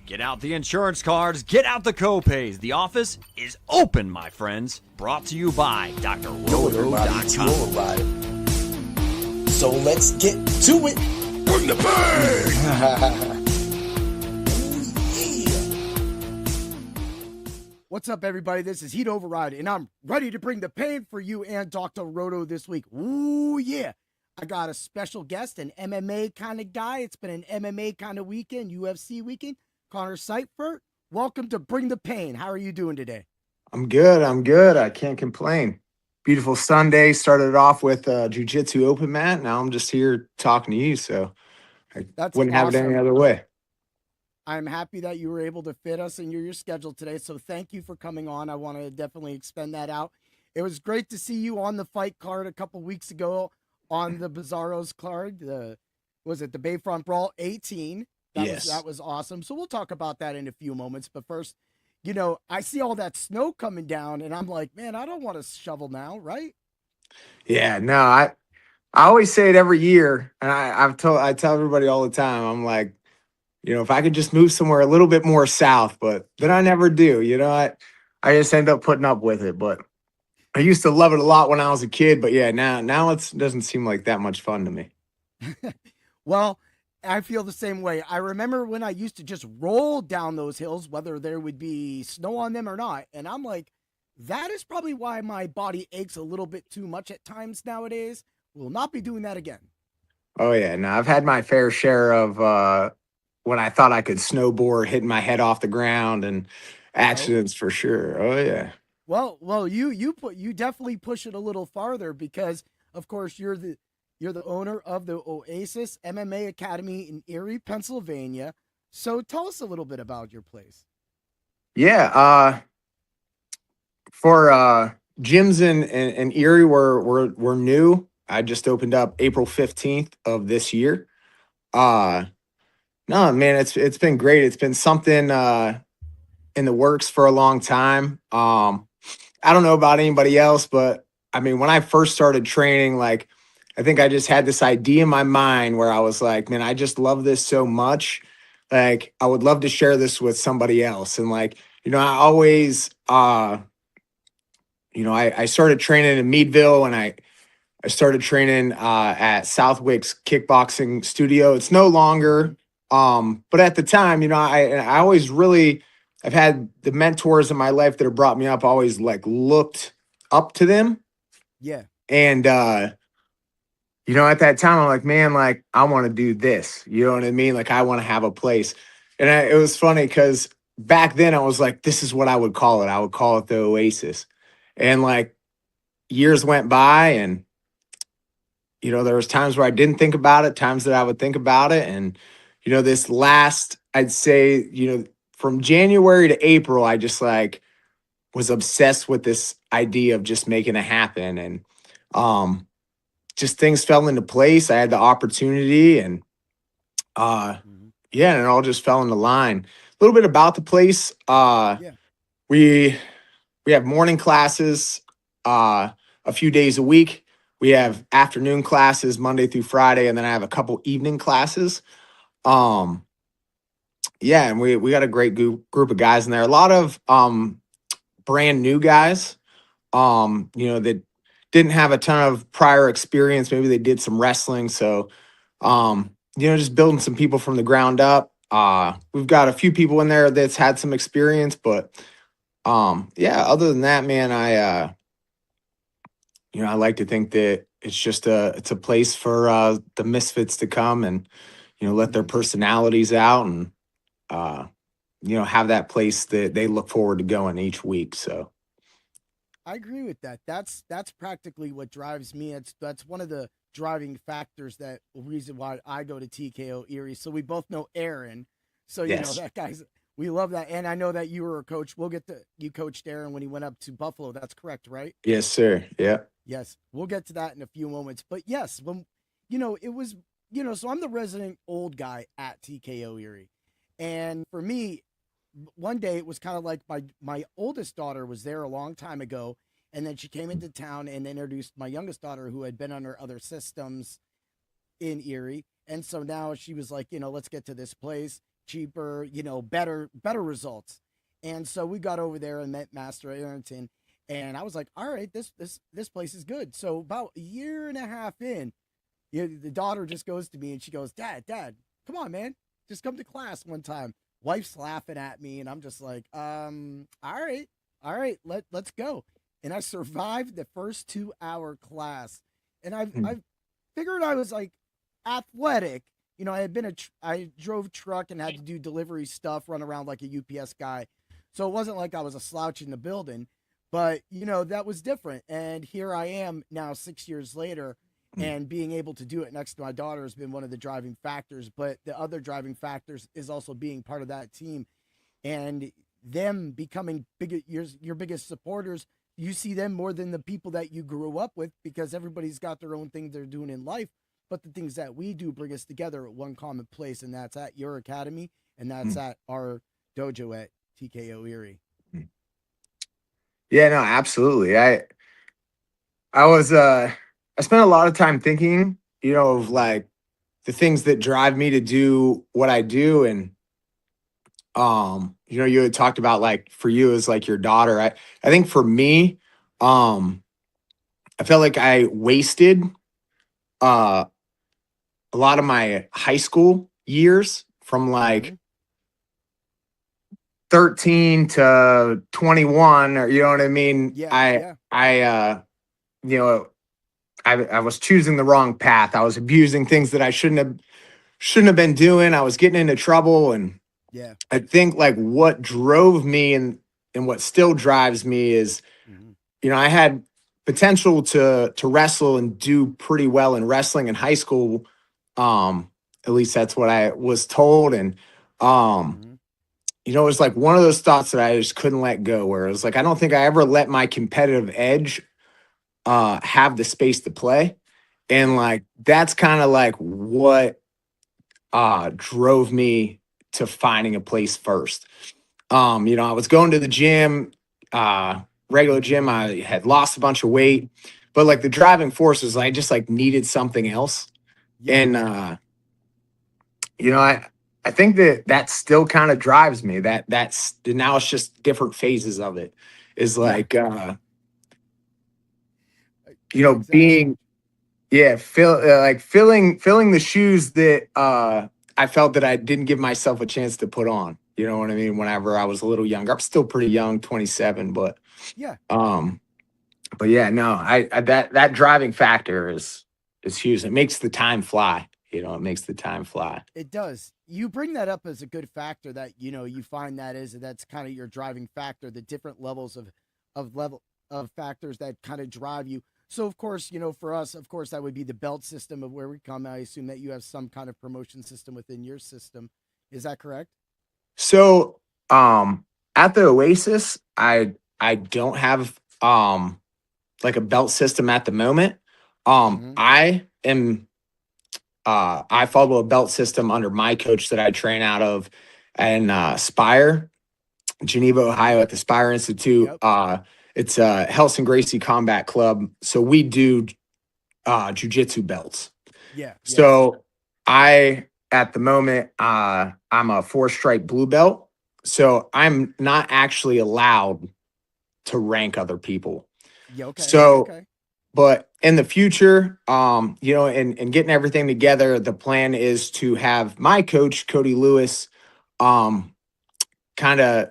Get out the insurance cards, get out the copays. The office is open, my friends. Brought to you by drroto.com. So let's get to it. Bring the pain! What's up, everybody? This is Heat Override, and I'm ready to bring the pain for you and Dr. Roto this week. Ooh, yeah. I got a special guest, an MMA kind of guy. It's been an MMA kind of weekend, UFC weekend. Conner Cyphert, welcome to Bring the Pain. How are you doing today? I'm good. I can't complain. Beautiful Sunday. Started off with jiu-jitsu open mat. Now I'm just here talking to you, so I wouldn't have it any other way. I'm happy that you were able to fit us in your schedule today, so thank you for coming on. I want to definitely expend that out. It was great to see you on the fight card a couple weeks ago on the Bizarros card. Was it the Bayfront Brawl 18? That was awesome. So we'll talk about that in a few moments. But first, I see all that snow coming down, and I'm like, man, I don't want to shovel now, right? Yeah, no, I always say it every year, and I tell everybody all the time. I'm like, if I could just move somewhere a little bit more south, but then I never do. I just end up putting up with it. But I used to love it a lot when I was a kid. But yeah, now it doesn't seem like that much fun to me. Well, I feel the same way. I remember when I used to just roll down those hills, whether there would be snow on them or not. And I'm like, that is probably why my body aches a little bit too much at times nowadays. We'll not be doing that again. Oh, yeah. No, I've had my fair share of when I thought I could snowboard, hitting my head off the ground and accidents for sure. Oh, yeah. Well, you definitely push it a little farther because, of course, you're the owner of the Oasis MMA Academy in Erie, Pennsylvania. So tell us a little bit about your place. Yeah. For gyms in Erie were new. I just opened up April 15th of this year. No, man, it's been great. It's been something in the works for a long time. I don't know about anybody else, but I mean, when I first started training, like, I think I just had this idea in my mind where I was like, man, I just love this so much. Like, I would love to share this with somebody else. And like, I always, I started training in Meadville, and I started training at Southwick's kickboxing studio. It's no longer, but at the time, I always really, I've had the mentors in my life that have brought me up, always like looked up to them. Yeah. And, at that time, I'm like, man, like, I want to do this. You know what I mean? Like, I want to have a place. And it was funny because back then I was like, this is what I would call it. I would call it the Oasis. And like, years went by, and, there was times where I didn't think about it, times that I would think about it. And, this last, I'd say, from January to April, I just like was obsessed with this idea of just making it happen. And, just things fell into place. I had the opportunity, and and it all just fell into line. A little bit about the place. We have morning classes a few days a week. We have afternoon classes Monday through Friday, and then I have a couple evening classes. And we got a great group of guys in there. A lot of brand new guys, that didn't have a ton of prior experience. Maybe they did some wrestling. So, just building some people from the ground up. We've got a few people in there that's had some experience, but other than that, man, I like to think that it's a place for the misfits to come and, let their personalities out and, have that place that they look forward to going each week. So. I agree with that. That's practically what drives me. That's one of the driving factors, that reason why I go to TKO Erie. So we both know Aaron. So that guy's, we love that. And I know that you were a coach. You coached Aaron when he went up to Buffalo. That's correct, right? Yes, sir. Yeah. Yes. We'll get to that in a few moments. But yes, when it was, so I'm the resident old guy at TKO Erie. And for me, one day it was kind of like my oldest daughter was there a long time ago, and then she came into town and introduced my youngest daughter, who had been under other systems in Erie. And so now she was like, let's get to this place. cheaper, better results. And so we got over there and met Master Arrington, and I was like, all right, this place is good. So about a year and a half in, the daughter just goes to me and she goes, Dad, come on, man, just come to class one time. Wife's laughing at me, and I'm just like, all right, let's go. And I survived the first 2-hour class, and I figured I was like athletic. I drove truck and had to do delivery stuff, run around like a UPS guy. So it wasn't like I was a slouch in the building, but that was different. And here I am now 6 years later, and being able to do it next to my daughter has been one of the driving factors. But the other driving factors is also being part of that team and them becoming your biggest supporters. You see them more than the people that you grew up with, because everybody's got their own thing they're doing in life. But the things that we do bring us together at one common place, and that's at your academy, and that's at our dojo at TKO Erie. Yeah, no, absolutely. I spent a lot of time thinking, of like the things that drive me to do what I do. And, you had talked about, like, for you is like your daughter. I think for me, I felt like I wasted, a lot of my high school years from like 13 to 21, or, you know what I mean? Yeah. I was choosing the wrong path. I was abusing things that I shouldn't have been doing. I was getting into trouble. And Yeah. I think like what drove me and what still drives me is, I had potential to wrestle and do pretty well in wrestling in high school. At least that's what I was told. And, it was like one of those thoughts that I just couldn't let go, where it was like, I don't think I ever let my competitive edge have the space to play. And like, that's kind of like what drove me to finding a place first. I was going to the gym, regular gym. I had lost a bunch of weight, but like the driving force was I just like needed something else. Yeah. And, I think that still kind of drives me. That's now it's just different phases of it. Is like, Exactly. being, filling the shoes that I felt that I didn't give myself a chance to put on. You know what I mean? Whenever I was a little younger, I'm still pretty young, 27, but Yeah. but yeah, no, I that driving factor is huge. It makes the time fly. It makes the time fly. It does. You bring that up as a good factor that, you find that's kind of your driving factor, the different levels of factors that kind of drive you. So of course, for us, of course, that would be the belt system of where we come. I assume that you have some kind of promotion system within your system. Is that correct? So, at the Oasis, I don't have like a belt system at the moment. I am I follow a belt system under my coach that I train out of in Spire, Geneva, Ohio, at the Spire Institute. Yep. It's a Helson Gracie Combat Club. So we do jiu-jitsu belts. Yeah. So at the moment, I'm a 4-stripe blue belt. So I'm not actually allowed to rank other people. Yeah. Okay. So, okay. But in the future, and getting everything together, the plan is to have my coach, Cody Lewis, kind of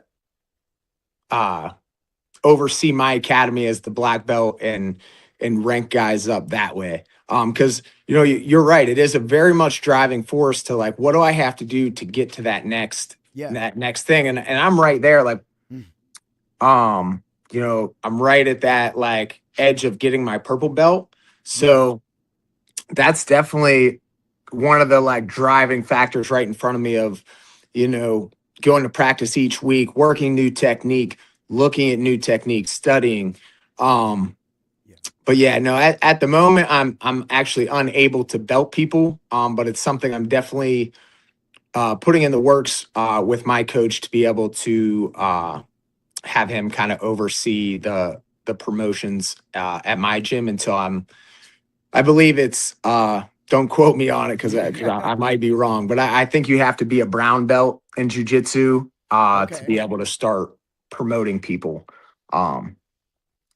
oversee my academy as the black belt and rank guys up that way. Because you're right, it is a very much driving force to like, what do I have to do to get to that next thing? And I'm right there, like, I'm right at that like edge of getting my purple belt. So that's definitely one of the like driving factors right in front of me of, going to practice each week, working new technique, looking at new techniques, studying. But yeah, no, at the moment I'm actually unable to belt people. But it's something I'm definitely putting in the works with my coach to be able to have him kind of oversee the promotions at my gym until I believe it's don't quote me on it because I might be wrong, but I think you have to be a brown belt in jiu-jitsu to be Okay. able to start promoting people. And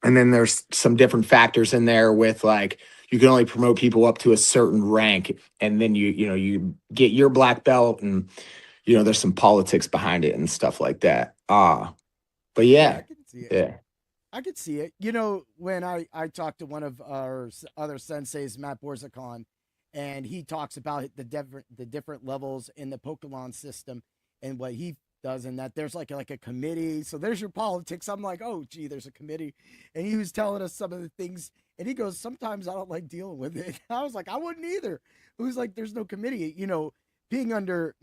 then there's some different factors in there with like you can only promote people up to a certain rank, and then you get your black belt, and there's some politics behind it and stuff like that. But Yeah, yeah, I can see it. yeah. I could see it. When I talked to one of our other senseis, Matt Borzakon, and he talks about the different levels in the Pokemon system and what he does, and that there's like a committee. So there's your politics. I'm like, oh, gee, there's a committee, and he was telling us some of the things, and he goes, sometimes I don't like dealing with it. I was like, I wouldn't either. It was like, there's no committee. Being under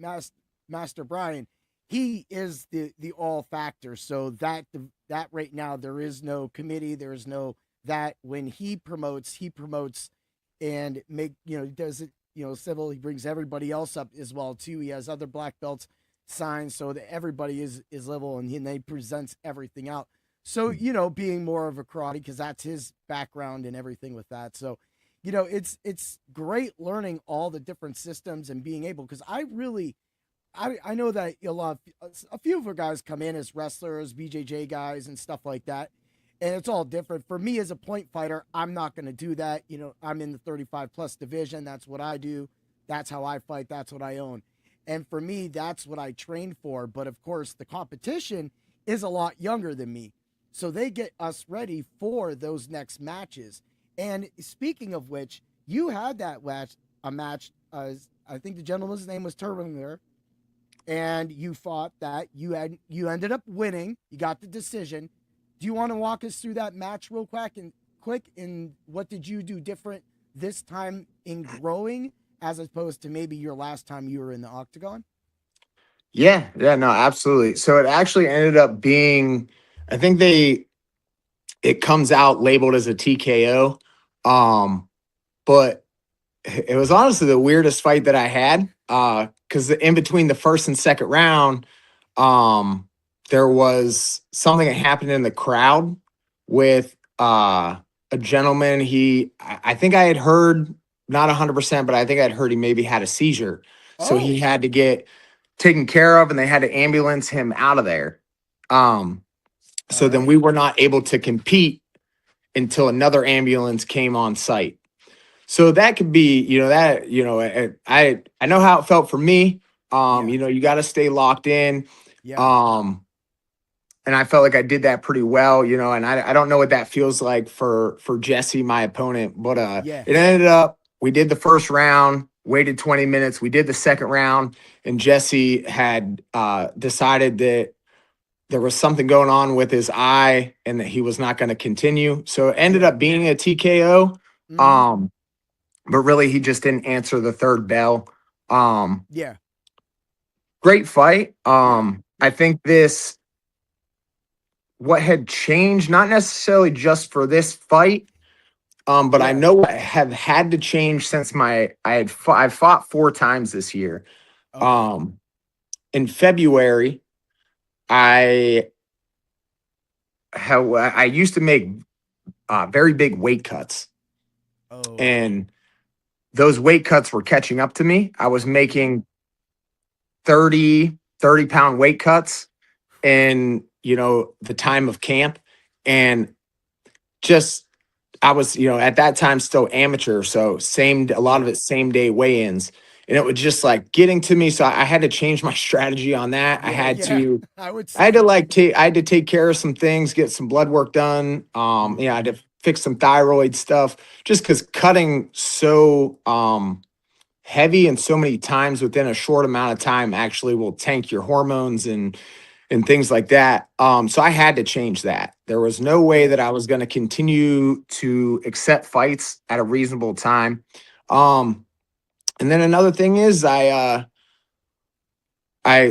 Master Brian, he is the all factor. So that right now there is no committee. There is no that when he promotes and does it civil. He brings everybody else up as well too. He has other black belts signed so that everybody is level, and he presents everything out. So being more of a karate, because that's his background and everything with that. So it's great learning all the different systems and being able, because I know that a few of our guys come in as wrestlers, BJJ guys, and stuff like that, and it's all different. For me as a point fighter, I'm not going to do that. I'm in the 35 plus division. That's what I do. That's how I fight. That's what I own. And for me, that's what I train for. But of course, the competition is a lot younger than me, so they get us ready for those next matches. And speaking of which, you had a match. I think the gentleman's name was Turbinger, and you fought that. You ended up winning. You got the decision. Do you want to walk us through that match real quick? And what did you do different this time in growing as opposed to maybe your last time you were in the octagon? Yeah, yeah, no, absolutely. So it actually ended up being, I think it comes out labeled as a TKO. But it was honestly the weirdest fight that I had. Because in between the first and second round, there was something that happened in the crowd with a gentleman. I think I had heard, not 100%, but I think I'd heard he maybe had a seizure. So he Oh, had to get taken care of, and they had to ambulance him out of there. all So then right. we were not able to compete until another ambulance came on site. So that could be, I know how it felt for me. Yeah. You got to stay locked in. Yeah. And I felt like I did that pretty well, and I don't know what that feels like for Jesse, my opponent, but Yeah. it ended up, we did the first round, waited 20 minutes. We did the second round, and Jesse had decided that there was something going on with his eye and that he was not going to continue. So it ended Yeah. up being a TKO. Mm-hmm. But really he just didn't answer the third bell. Um, Yeah. Great fight. Yeah. I think what had changed, not necessarily just for this fight, but I Yeah. know what have had to change since I've fought 4 times this year. Okay. Um, in February, I I used to make very big weight cuts, Oh. and those weight cuts were catching up to me. I was Mm-hmm. making 30 pound weight cuts in, the time of camp. And just, I was, at that time still amateur. So a lot of Yeah. it same day weigh-ins. And it was just like getting to me. So I had to change my strategy on that. Yeah. Yeah. I would I had to say. I had to take care of some things, get some blood work done. I had Mm-hmm. to fix some thyroid stuff just because cutting so heavy and so many times within a short amount of time actually will tank your hormones and things like that. So I had to change that. There was no way Yeah. that I was going to continue to accept fights at a reasonable time. Um, and then another thing is I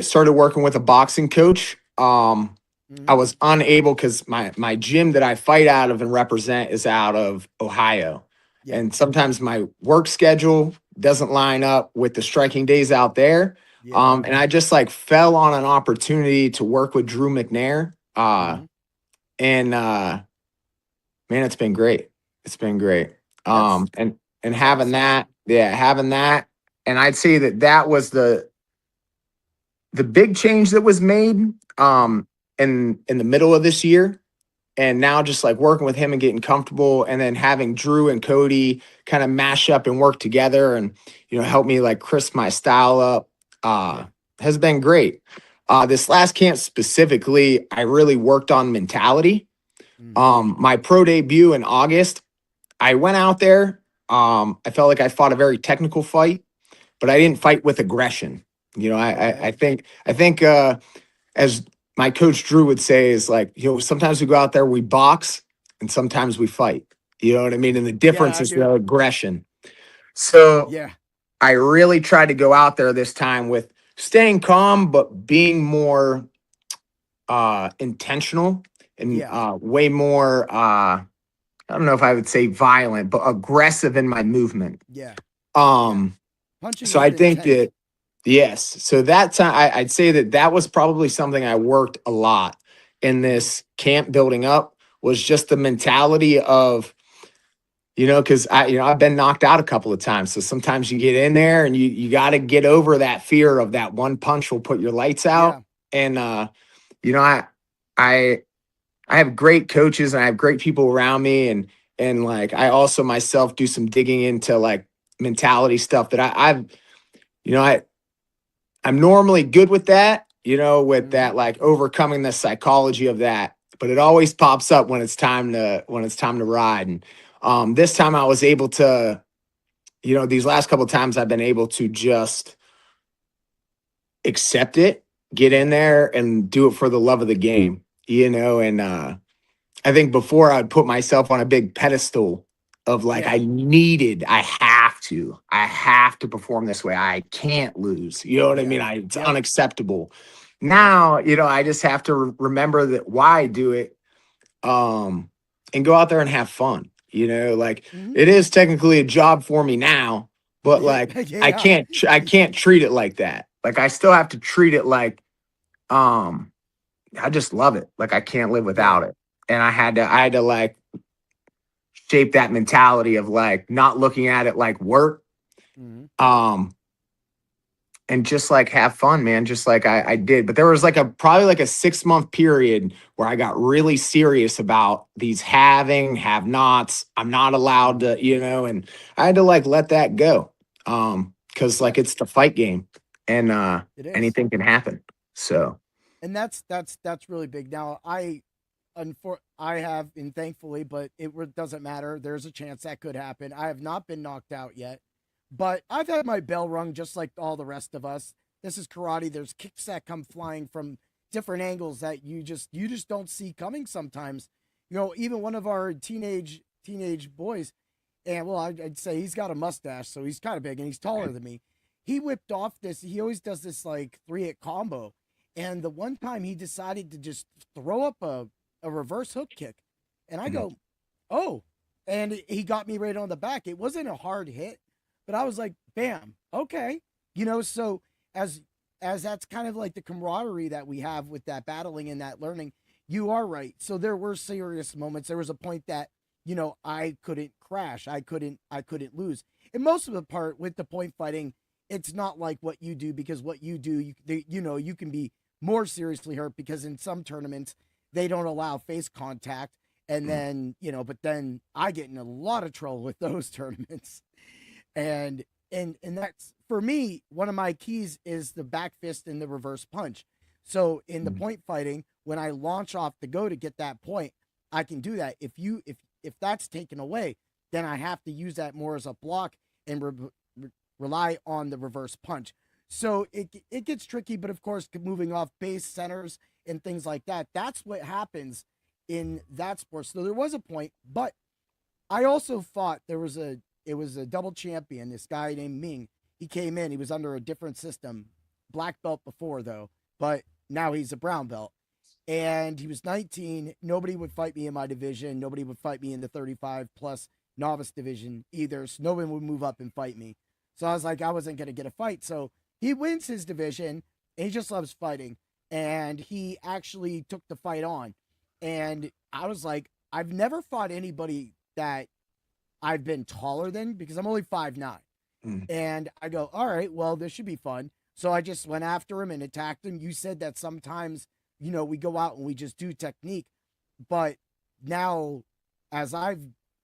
started working with a boxing coach. I Mm-hmm. was unable because my gym that I fight out of and represent is out of Ohio. Yeah. And sometimes my work schedule doesn't line up with the striking days out there. Yeah. And I just like fell on an opportunity to work with Drew McNair. Mm-hmm. And man, it's been great. It's been great. That's And that's having awesome. that, yeah, having that. And I'd say that was the big change that was made in the middle of this year, and now just like working with him and getting comfortable, and then having Drew and Cody kind of mash up and work together and, help me like crisp my style up, has been great. This last camp specifically, I really worked on mentality. My pro debut in August, I went out there. I felt like I fought a very technical fight, but I didn't fight with aggression. I think as my coach Drew would say, is like, sometimes we go out there, we box, and sometimes we fight. You know what I mean? And the difference is the aggression. So I really tried to go out there this time with staying calm, but being more intentional and way more, I don't know if I would say violent, but aggressive in my movement. So I think that, yes. So that time, I'd say that was probably something I worked a lot in this camp building up, was just the mentality of, because I've been knocked out a couple of times. So sometimes you get in there and you got to get over that fear of that one punch will put your lights out. And, I have great coaches and I have great people around me. And like, I also myself do some digging into like mentality stuff that I'm normally good with that, with that, like overcoming the psychology of that, but it always pops up when it's time to ride. And this time I was able to, these last couple of times I've been able to just accept it, get in there and do it for the love of the game, and I think before I'd put myself on a big pedestal of like, I have to perform this way. I can't lose. You know what I mean? It's unacceptable. Now, I just have to remember that why I do it, and go out there and have fun. It is technically a job for me now, but like, I can't treat it like that. Like, I still have to treat it like, I just love it. Like, I can't live without it. And I had to like shape that mentality of like not looking at it like work, and just like have fun, man. Just like I did. But there was like probably like a 6-month period where I got really serious about these have nots. I'm not allowed to, and I had to like let that go. Cause like it's the fight game, and anything can happen. So, and that's really big. Now I have, and thankfully, but it doesn't matter. There's a chance that could happen. I have not been knocked out yet, but I've had my bell rung just like all the rest of us. This is karate. There's kicks that come flying from different angles that you just don't see coming sometimes. Even one of our teenage boys, and well, I'd say he's got a mustache, so he's kind of big and he's taller than me. He whipped off this. He always does this like 3-hit combo, and the one time he decided to just throw up a reverse hook kick. And I go, oh, and he got me right on the back. It wasn't a hard hit, but I was like, bam, okay. So as that's kind of like the camaraderie that we have with that battling and that learning, you are right. So there were serious moments. There was a point that, I couldn't crash. I couldn't lose. And most of the part with the point fighting, it's not like what you do, because what you do, you can be more seriously hurt, because in some tournaments, they don't allow face contact. And then, but then I get in a lot of trouble with those tournaments. And that's, for me, one of my keys is the back fist and the reverse punch. So in the point fighting, when I launch off the go to get that point, I can do that. If that's taken away, then I have to use that more as a block and rely on the reverse punch. So it gets tricky, but of course, moving off base centers and things like that, that's what happens in that sport. So there was a point, but I also fought, it was a double champion, this guy named Ming. He came in, he was under a different system, black belt before though, but now he's a brown belt. And he was 19. Nobody would fight me in my division. Nobody would fight me in the 35 plus novice division either. So no one would move up and fight me. So I was like, I wasn't going to get a fight. So he wins his division and he just loves fighting. And he actually took the fight on. And I was like, I've never fought anybody that I've been taller than, because I'm only 5'9". And I go, all right, well, this should be fun. So I just went after him and attacked him. You said that sometimes, we go out and we just do technique. But now, as I've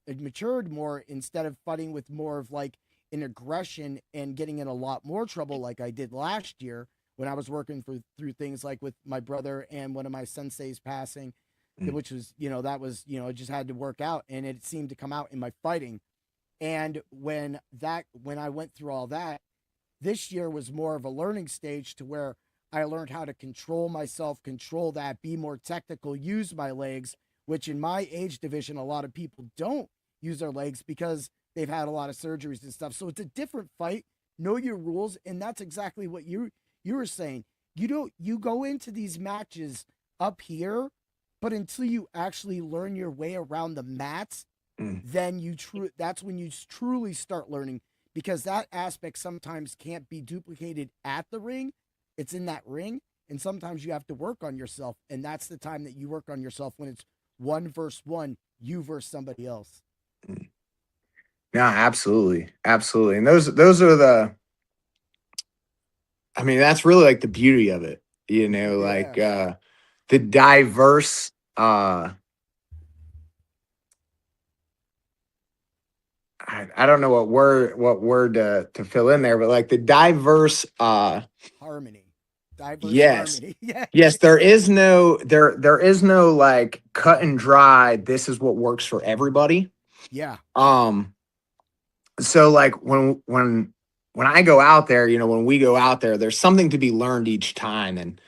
matured more, instead of fighting with more of like an aggression and getting in a lot more trouble like I did last year when I was working through things like with my brother and one of my senseis passing, which was, that was, it just had to work out, and it seemed to come out in my fighting. And when I went through all that, this year was more of a learning stage to where I learned how to control myself, control that, be more technical, use my legs, which in my age division, a lot of people don't use their legs because they've had a lot of surgeries and stuff. So it's a different fight. Know your rules. And that's exactly what you were saying. You go into these matches up here, but until you actually learn your way around the mats, then that's when you truly start learning, because that aspect sometimes can't be duplicated at the ring. It's in that ring. And sometimes you have to work on yourself. And that's the time that you work on yourself, when it's 1v1, you versus somebody else. No, absolutely. Absolutely. And those are that's really like the beauty of it, like the diverse, I don't know what word to fill in there, but like the diverse, harmony. Diverse yes. harmony. Yeah. Yes, there is no like cut and dry, this is what works for everybody. Yeah. So like when I go out there, when we go out there, there's something to be learned each time. And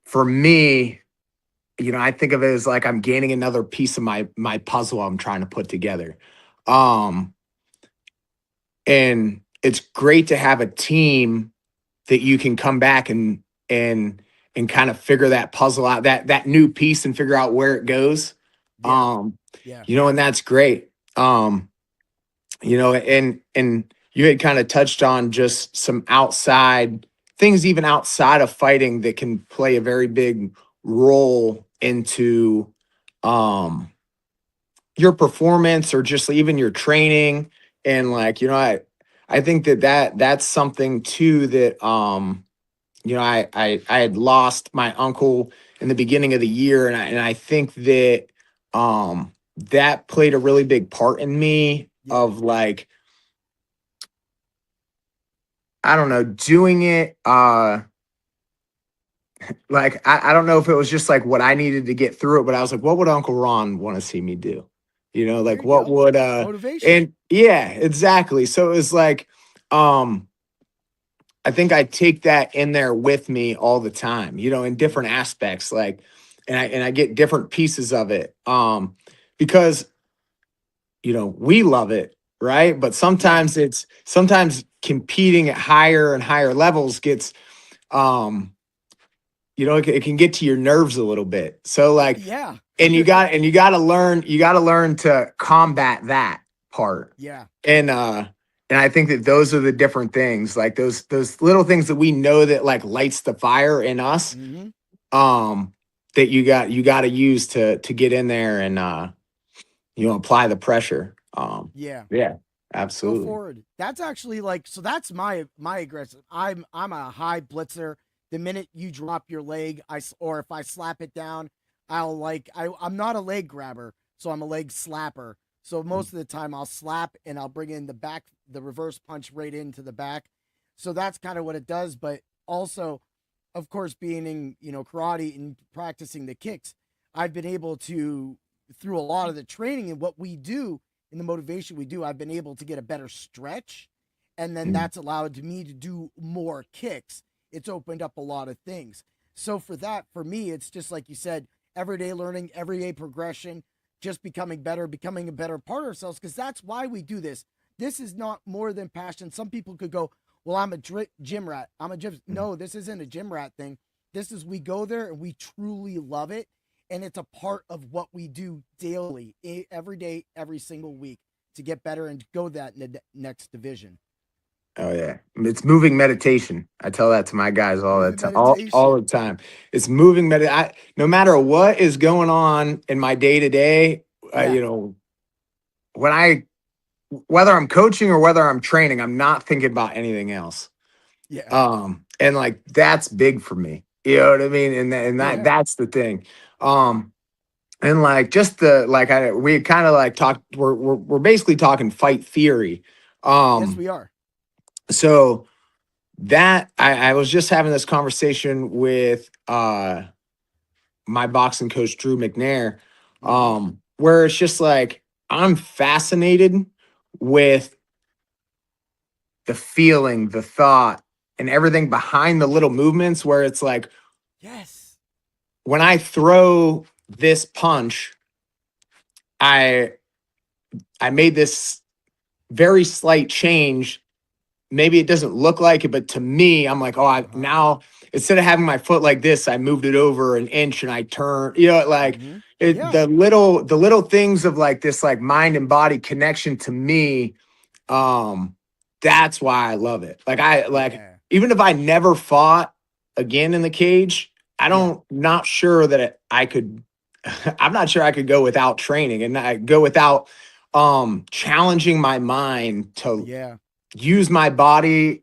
for me, I think of it as like I'm gaining another piece of my puzzle I'm trying to put together. And it's great to have a team that you can come back and kind of figure that puzzle out, that new piece, and figure out where it goes. And that's great. And you had kind of touched on just some outside things, even outside of fighting, that can play a very big role into your performance, or just even your training. And like, I think that's something too that, I had lost my uncle in the beginning of the year. And I think that, that played a really big part in me of like, I don't know, doing it, like, I don't know if it was just like what I needed to get through it, but I was like, what would Uncle Ron want to see me do? Like what would, motivation. and yeah, exactly. So it was like, I think I take that in there with me all the time, in different aspects, like, and I get different pieces of it, because, we love it, right? But sometimes sometimes competing at higher and higher levels gets, it can get to your nerves a little bit. So like, and you got to learn to combat that part. Yeah. And I think that those are the different things, like those little things that we know that like lights the fire in us, that you got to use to get in there and, apply the pressure. Yeah, absolutely. Go forward. That's actually like, so that's my aggressive. I'm a high blitzer. The minute you drop your leg, or if I slap it down, I'm not a leg grabber, so I'm a leg slapper. So most of the time I'll slap and I'll bring in the reverse punch right into the back. So that's kind of what it does. But also, of course, being in, karate and practicing the kicks, I've been able to, through a lot of the training and what we do and the motivation we do, I've been able to get a better stretch. And then that's allowed me to do more kicks. It's opened up a lot of things. So for me, it's just like you said, everyday learning, everyday progression, just becoming better, becoming a better part of ourselves, because that's why we do this. This is not more than passion. Some people could go, well, I'm a gym rat. No, this isn't a gym rat thing. This is, we go there and we truly love it. And it's a part of what we do daily, every day, every single week, to get better and go that in the next division. Oh yeah, it's moving meditation. I tell that to my guys all the time. All the time. It's moving no matter what is going on in my day to day, whether I'm coaching or whether I'm training, I'm not thinking about anything else. Yeah. And like that's big for me. You know what I mean? Yeah. That's the thing. And like just the like we kind of like talked. We're basically talking fight theory. Yes, Um, we are. so that I was just having this conversation with my boxing coach Drew McNair, Hmm. where it's just like I'm fascinated with the feeling, the thought, and everything behind the little movements where it's like Yes. when I throw this punch, I I made this very slight change. Maybe it doesn't look like it, but to me, I'm like, oh, Uh-huh. now instead of having my foot like this, I moved it over an inch and I turned, like Hmm. it, Yeah. the little things of like this, like mind and body connection to me. Um, that's why I love it. Like Yeah. even if I never fought again in the cage, Yeah. not sure that I could, I'm not sure I could go without training and I go without challenging my mind to Yeah. use my body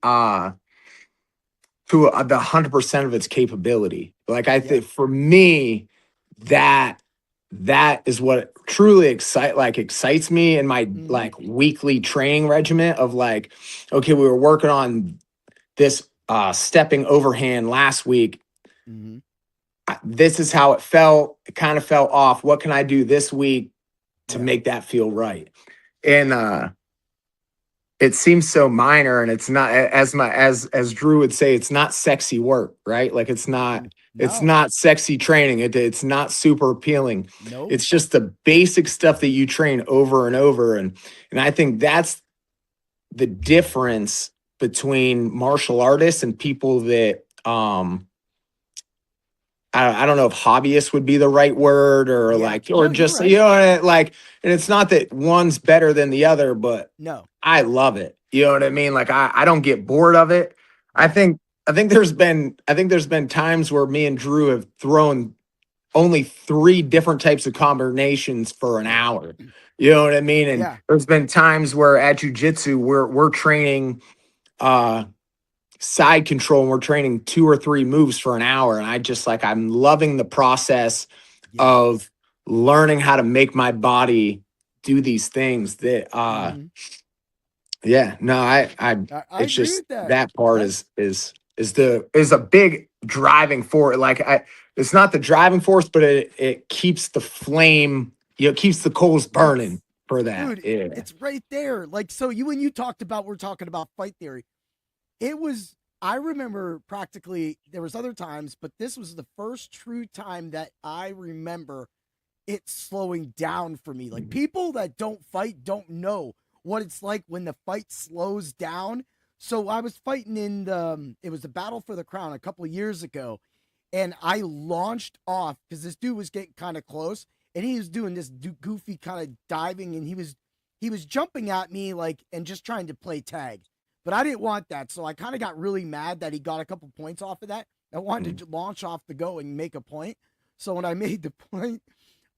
to the 100% of its capability. Like I Yeah. think for me, that is what truly excites me in my Hmm. like weekly training regimen of like, okay, we were working on this stepping overhand last week. Hmm. This is how it felt. It kind of felt off. What can I do this week to Yeah. make that feel right? And it seems so minor and it's not as Drew would say, it's not sexy work, right? Like it's No. not sexy training. It's not super appealing. Nope. It's just the basic stuff that you train over and over. And I think that's the difference between martial artists and people that I don't know if hobbyist would be the right word or Yeah. like, or No, you're just, right. like, and it's not that one's better than the other, but No. I love it. You know what I mean? Like I don't get bored of it. I Yeah. think, I think there's been times where me and Drew have thrown only 3 different types of combinations for an hour. You know what I mean? And Yeah. there's been times where at jujitsu, we're training, uh, side control and we're training 2 or 3 moves for an hour. And I'm loving the process Yeah. of learning how to make my body do these things that Hmm. yeah, no, I it's agree just with that. that part That's is a big driving force. It's not the driving force, but it keeps the flame, keeps the coals burning it's for that. dude, Yeah. it's right there. Like, so you when you talked about we're talking about fight theory, it was I remember practically there was other times, but this was the first true time that I remember it slowing down for me. Like people that don't fight don't know what it's like when the fight slows down. So I was fighting in it was the Battle for the Crown a couple of years ago, and I launched off because this dude was getting kind of close, and he was doing this goofy kind of diving, and he was jumping at me like and just trying to play tag, but I didn't want that, so I kind of got really mad that he got a couple points off of that. I wanted to launch off the go and make a point. So when I made the point,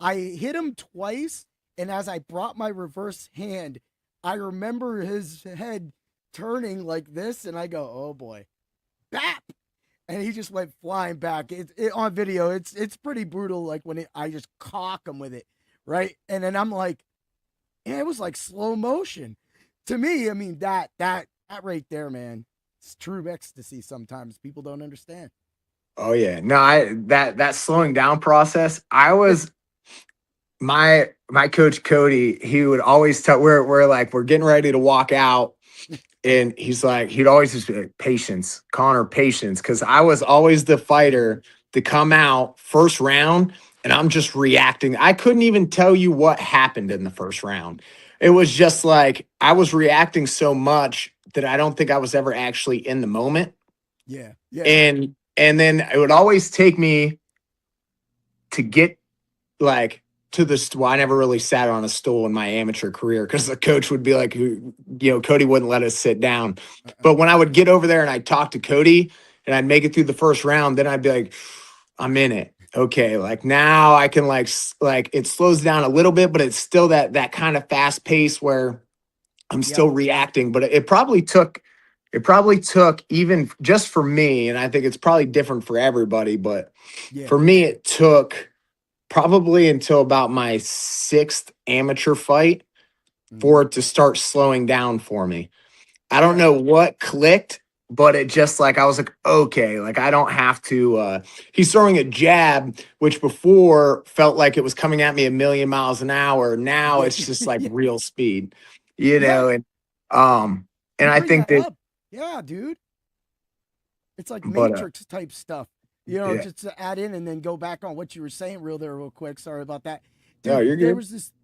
I hit him twice, and as I brought my reverse hand, I remember his head turning like this, and I go, "Oh boy, bap!" And he just went flying back. On video, it's pretty brutal. Like when I just cock him with it, right? And then I'm like, it was like slow motion to me. I mean that right there, man, it's true ecstasy. Sometimes people don't understand. Oh yeah. No, that slowing down process, my coach Cody, he would always tell we're like we're getting ready to walk out, and he's like he'd always just be like, patience, Connor, patience, because I was always the fighter to come out first round, and I'm just reacting. I couldn't even tell you what happened in the first round. It was just like I was reacting so much that I don't think I was ever actually in the moment, Yeah, yeah, and then it would always take me to get like to the well, I never really sat on a stool in my amateur career because the coach would be like, Cody wouldn't let us sit down. uh-uh. But when I would get over there and I'd talk to Cody and I'd make it through the first round, then I'd be like, I'm in it. Okay, like now I can like it slows down a little bit, but it's still that kind of fast pace where I'm Yep. still reacting. But it probably took it probably took, even just for me, and I think it's probably different for everybody, but Yeah. for me, it took probably until about my 6th amateur fight for it to start slowing down for me. I don't Yeah. know what clicked, but it just like, I was like, okay, like I don't have to, he's throwing a jab, which before felt like it was coming at me a million miles an hour. Now Yeah. it's just like Yeah. real speed, you Yeah. know? And You I bring think that that, up. Yeah, dude. It's like but, Matrix type stuff. You know, yeah, just to add in and then go back on what you were saying real quick. Sorry about that. no, Dude, you're good.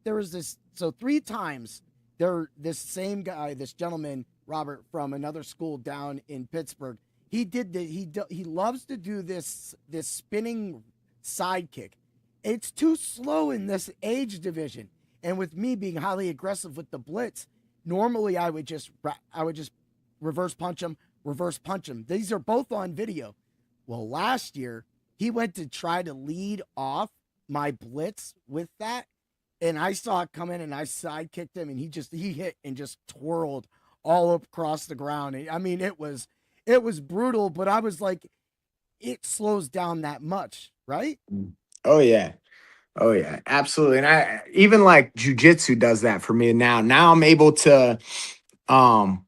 there was this so 3 times this same guy, this gentleman, Robert, from another school down in Pittsburgh, he loves to do this spinning sidekick. It's too slow in this age division. And with me being highly aggressive with the blitz, normally I would just reverse punch him, reverse punch him. These are both on video. Well, last year he went to try to lead off my blitz with that, and I saw it come in, and I side kicked him, and he hit and just twirled all across the ground. I mean, it was brutal, but I was like, it slows down that much, right? Oh yeah. Oh yeah, absolutely. And I even like jujitsu does that for me now. Now I'm able to, um,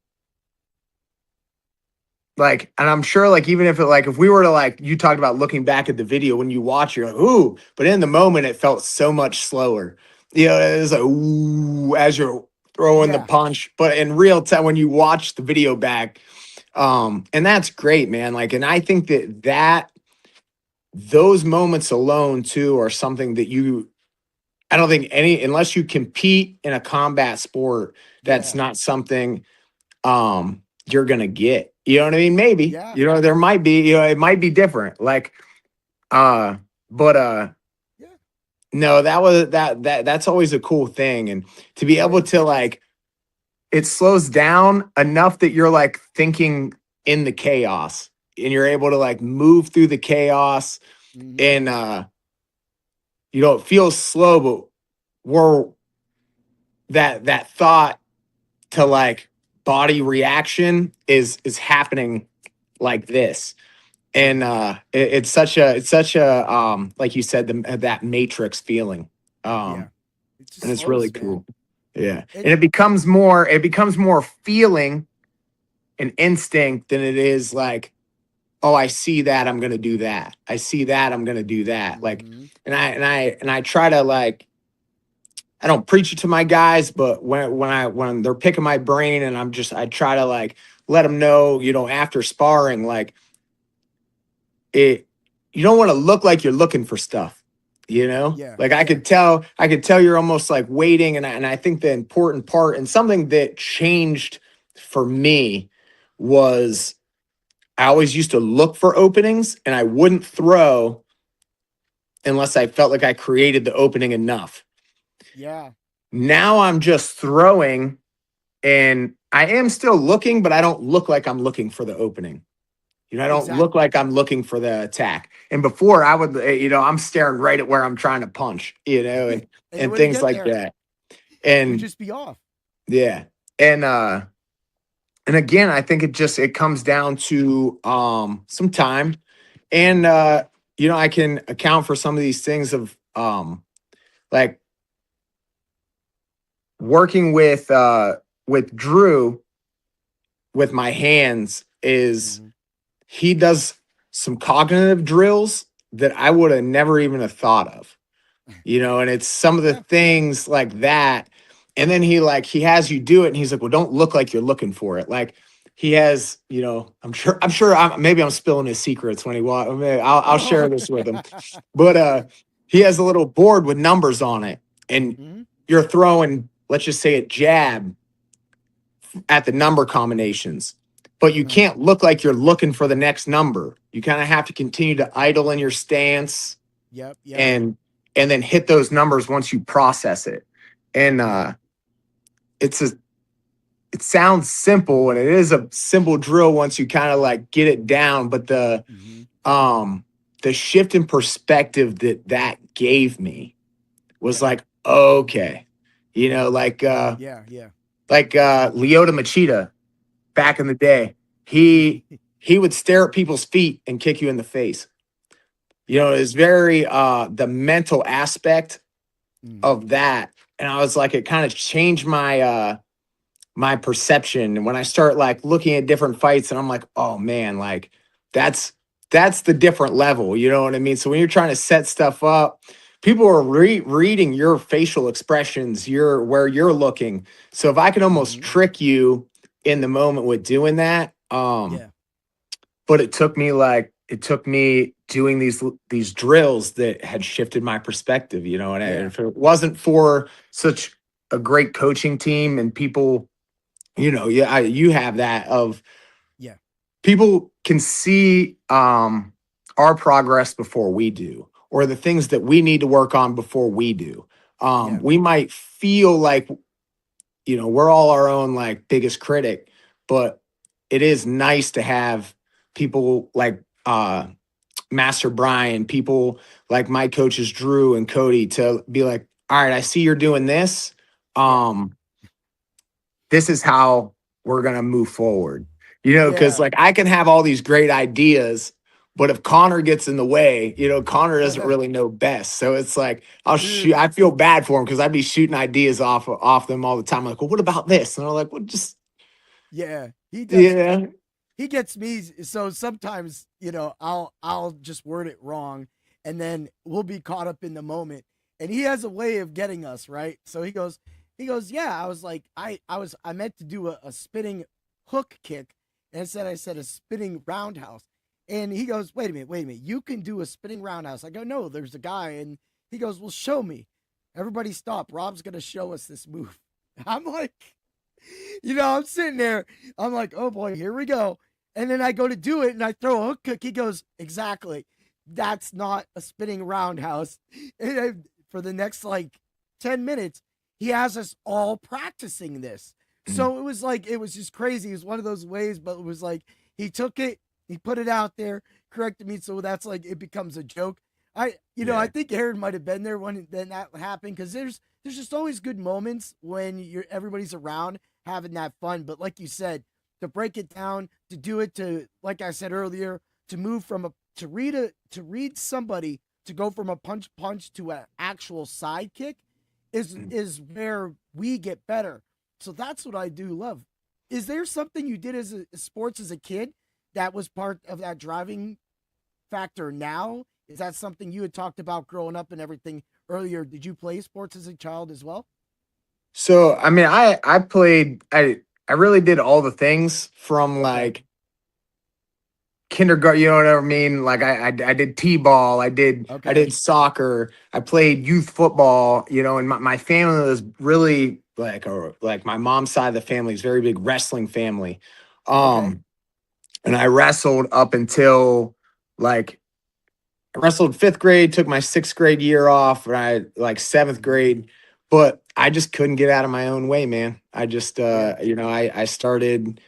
like, and I'm sure like even if it like if we were to like you talked about looking back at the video when you watch, you're like, ooh, but in the moment it felt so much slower. You know, it was like ooh as you're throwing the Yeah. punch. But in real time when you watch the video back, and that's great, man. Like, and I think that those moments alone too are something that I don't think unless you compete in a combat sport, that's Yeah. not something you're gonna get. You know what I mean? Maybe. Yeah. You know, there might be, you know, it might be different. Like but Yeah. no, that's always a cool thing. And to be able to like it slows down enough that you're like thinking in the chaos and you're able to like move through the chaos and you know, it feels slow, but we're that thought to like body reaction is happening like this. And it's such a like you said, that matrix feeling. Yeah. It just And it's really slows, man. cool. Yeah. It, And it becomes more feeling and instinct than it is like, oh, I see that, I'm gonna do that. I see that, I'm gonna do that. Like, and I try to like I don't preach it to my guys, but when they're picking my brain and I try to like let them know, you know, after sparring, like you don't want to look like you're looking for stuff, you know? Yeah. Like I could tell you're almost like waiting. And I think the important part and something that changed for me was I always used to look for openings and I wouldn't throw unless I felt like I created the opening enough. Yeah. Now I'm just throwing and I am still looking, but I don't look like I'm looking for the opening. You know, I don't look Exactly. like I'm looking for the attack. And before I would, you know, I'm staring right at where I'm trying to punch, you know, And you and wouldn't things get like there. that. You'd And just be off. yeah. And again, I think it comes down to some time. And you know, I can account for some of these things of like working with Drew with my hands is he does some cognitive drills that I would have never even have thought of, you know, and it's some of the Yeah. things like that. And then he has you do it and he's like, well, don't look like you're looking for it. Like he has, you know, maybe I'm spilling his secrets when I'll share this with him, but he has a little board with numbers on it and you're throwing, let's just say a jab at the number combinations, but you can't look like you're looking for the next number. You kind of have to continue to idle in your stance Yep. and then hit those numbers once you process it. And it sounds simple and it is a simple drill once you kind of like get it down, but the shift in perspective that gave me was like, okay, you know, like Yeah. Leota Machida back in the day. he would stare at people's feet and kick you in the face. You know, it's very the mental aspect of that. And I was like, it kind of changed my my perception. And when I start like looking at different fights and I'm like, oh man, like that's the different level. You know what I mean? So when you're trying to set stuff up, people are reading your facial expressions, your where you're looking. So if I can almost trick you in the moment with doing that, Yeah. but it took me doing these drills that had shifted my perspective, you know, and Yeah. if it wasn't for such a great coaching team and people, you know, you have that of Yeah. people can see our progress before we do, or the things that we need to work on before we do. Yeah. We might feel like, you know, we're all our own like biggest critic, but it is nice to have people like Master Brian, people like my coaches Drew and Cody to be like, all right, I see you're doing this. This is how we're gonna move forward. You know, because Yeah. like I can have all these great ideas, but if Connor gets in the way, you know, Connor doesn't really know best. So it's like I'll shoot. I feel bad for him because I'd be shooting ideas off them all the time. Like, well, what about this? And they're like, well, just Yeah. He does. yeah, He gets me. So sometimes, you know, I'll just word it wrong, and then we'll be caught up in the moment. And he has a way of getting us right. So he goes, yeah. I was like, I meant to do a spinning hook kick, and instead I said a spinning roundhouse. And he goes, wait a minute, you can do a spinning roundhouse. I go, no, there's a guy, and he goes, well, show me. Everybody stop. Rob's gonna show us this move. I'm like, you know, I'm sitting there. I'm like, oh boy, here we go. And then I go to do it and I throw a hook kick. He goes, exactly. That's not a spinning roundhouse. And for the next like 10 minutes, he has us all practicing this. So it was like, it was just crazy. It was one of those ways, but it was like, he took it, he put it out there, corrected me. So that's like, it becomes a joke. I think Aaron might have been there when then that happened. Cause there's just always good moments when everybody's around having that fun. But like you said, to break it down, to do it, to like I said earlier, to move from to read somebody, to go from a punch to an actual sidekick is where we get better. So that's what I do love. Is there something you did as sports as a kid that was part of that driving factor now? Is that something you had talked about growing up and everything earlier? Did you play sports as a child as well? So I mean, I really did all the things from Okay. like kindergarten. You know what I mean? Like I did t-ball, I Okay. did soccer, I played youth football. You know, and my family was really like my mom's side of the family is very big wrestling family. Okay. And I wrestled up until like I wrestled fifth grade, took my sixth grade year off, and I like seventh grade, but I just couldn't get out of my own way, man. I just, Yeah. you know, I started,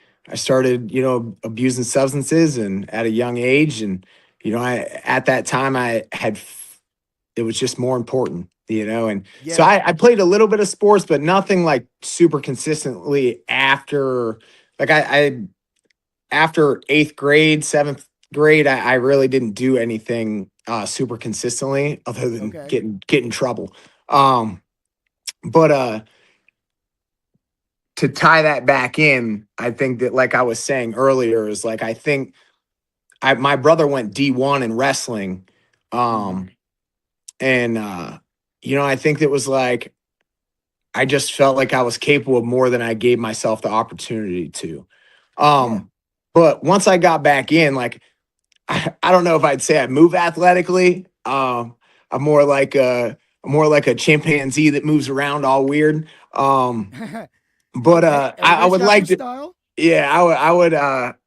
you know, abusing substances and at a young age. And, you know, at that time it was just more important, you know? And so Yeah. I played a little bit of sports, but nothing like super consistently like after eighth grade, seventh grade, I really didn't do anything super consistently other than Okay. get in trouble. Um, but to tie that back in, I think that like I was saying earlier is like I think my brother went D1 in wrestling. Mm-hmm. Um, and you know, I think it was like I just felt like I was capable of more than I gave myself the opportunity to. Yeah. But once I got back in, like I don't know if I'd say I move athletically. I'm more like a chimpanzee that moves around all weird. But Okay. I Everybody's would got their like to, style. yeah,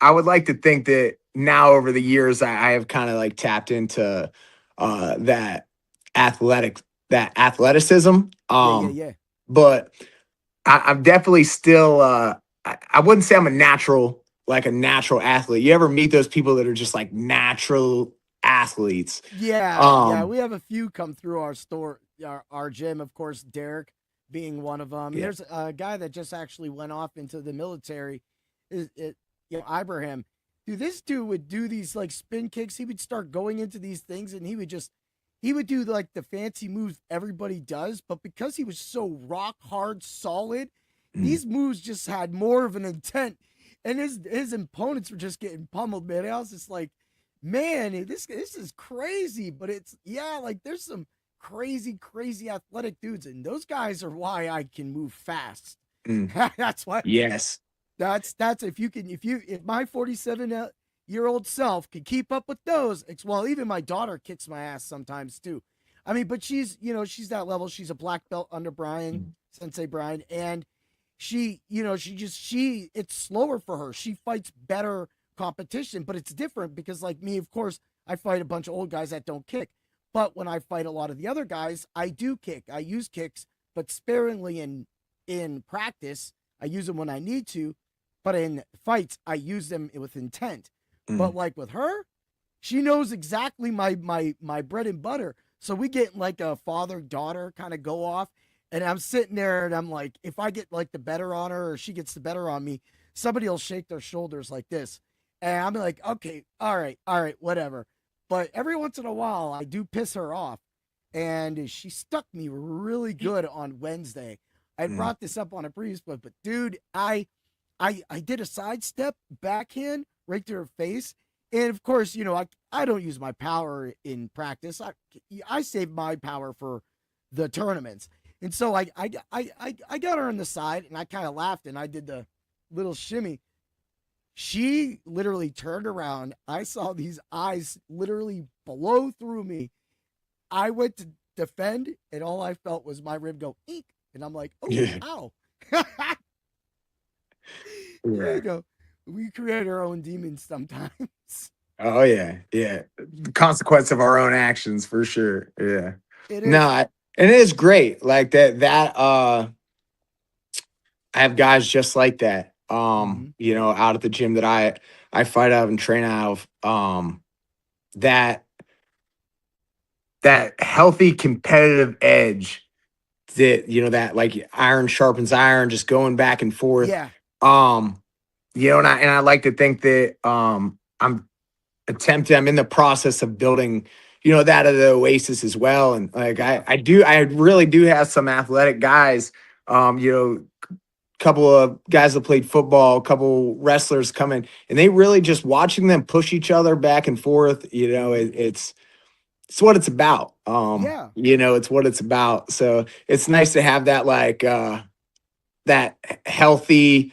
I would like to think that now over the years I have kind of like tapped into that athletic that athleticism. Yeah. Yeah. Yeah. But I'm definitely still I wouldn't say I'm a natural athlete. You ever meet those people that are just like natural athletes? Yeah. Yeah. Um We have a few come through our store, our gym. Of course, Derek being one of them. yeah. There's a guy that just actually went off into the military. It Ibrahim, dude, this dude would do these like spin kicks. He would start going into these things, and he would do like the fancy moves everybody does, but because he was so rock hard, solid, these moves just had more of an intent, and his opponents were just getting pummeled, man. I was just like, man, this is crazy, but like there's some crazy athletic dudes, and those guys are why I can move fast. That's why. Yes. That's if my 47-year-old self can keep up with those, well, even my daughter kicks my ass sometimes too. I mean, but she's that level. She's a black belt under Sensei Brian, and it's slower for her. She fights better competition, but it's different because like me, of course, I fight a bunch of old guys that don't kick. But when I fight a lot of the other guys, I do kick. I use kicks, but sparingly in practice. I use them when I need to, but in fights, I use them with intent. But like with her, she knows exactly my bread and butter. So we get like a father-daughter kind of go off, and I'm sitting there and I'm like, if I get like the better on her or she gets the better on me, somebody will shake their shoulders like this. And I'm like, okay, all right, whatever. But every once in a while, I do piss her off. And she stuck me really good on Wednesday. I brought this up on a previous but dude, I did a sidestep backhand right to her face. And of course, I don't use my power in practice. I save my power for the tournaments. And so I got her on the side and I kind of laughed and I did the little shimmy. She literally turned around. I saw these eyes literally blow through me. I went to defend and all I felt was my rib go eek. And I'm like, oh, ow. There you go. We create our own demons sometimes. Oh yeah. Yeah. The consequence of our own actions for sure. Yeah. It is. No, and it is great. Like that I have guys just like that. Out at the gym that I fight out of and train out of. That healthy competitive edge that that like iron sharpens iron, just going back and forth. Yeah. And I like to think that I'm in the process of building, that of the Oasis as well. And like I really do have some athletic guys, couple of guys that played football, a couple wrestlers coming, and they really just watching them push each other back and forth. It's what it's about. It's what it's about. So it's nice to have that like that healthy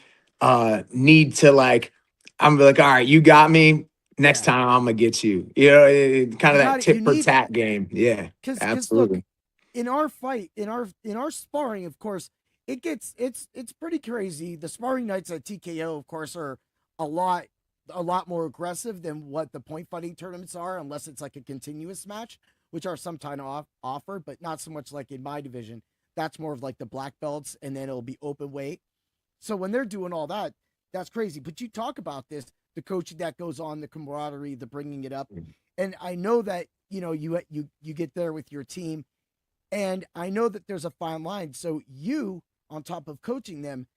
need to like, I'm like, all right, you got me. Next time I'm gonna get you. Kind of that tit for tat game. Yeah, absolutely. Look, in our fight, in our sparring, of course, it's pretty crazy. The sparring nights at TKO, of course, are a lot more aggressive than what the point fighting tournaments are, unless it's like a continuous match, which are sometimes offered, but not so much like in my division. That's more of like the black belts, and then it'll be open weight. So when they're doing all that, that's crazy. But you talk about this, the coaching that goes on, the camaraderie, the bringing it up. And I know that, you get there with your team, and I know that there's a fine line. So you, on top of coaching them,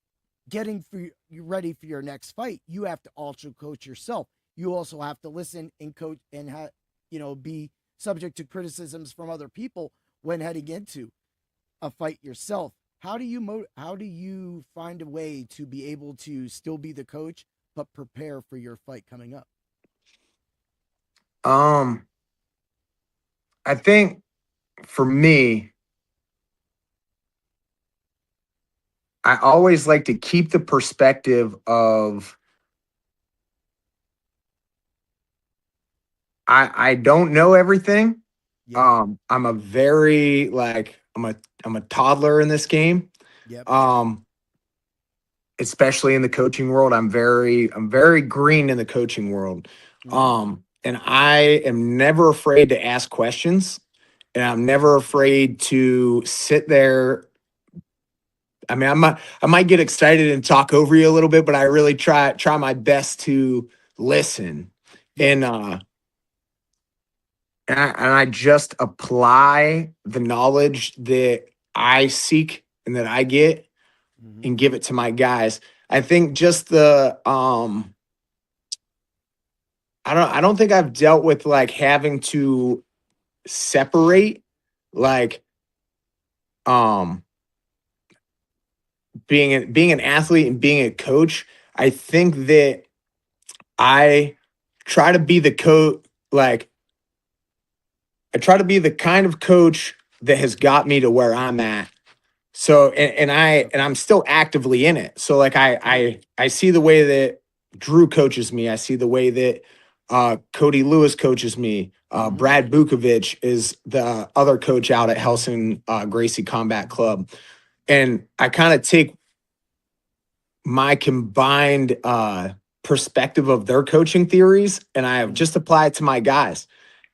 getting you ready for your next fight, you have to also coach yourself. You also have to listen and coach and be subject to criticisms from other people when heading into a fight yourself. How do you find a way to be able to still be the coach but prepare for your fight coming up? I think for me, I always like to keep the perspective of I don't know everything. Yeah. I'm a very I'm a toddler in this game. Yep. Especially in the coaching world. I'm very green in the coaching world. And I am never afraid to ask questions, and I'm never afraid to sit there. I mean, I might get excited and talk over you a little bit, but I really try my best to listen. And I just apply the knowledge that I seek and that I get and give it to my guys. I think just the I don't think I've dealt with like having to separate like um being an athlete and being a coach. I think that I try to be the coach, like I try to be the kind of coach that has got me to where I'm at. So and I'm still actively in it. So like I see the way that Drew coaches me. I see the way that Cody Lewis coaches me. Brad Bukovic is the other coach out at Helsing Gracie Combat Club. And I kind of take my combined perspective of their coaching theories and I have just apply it to my guys.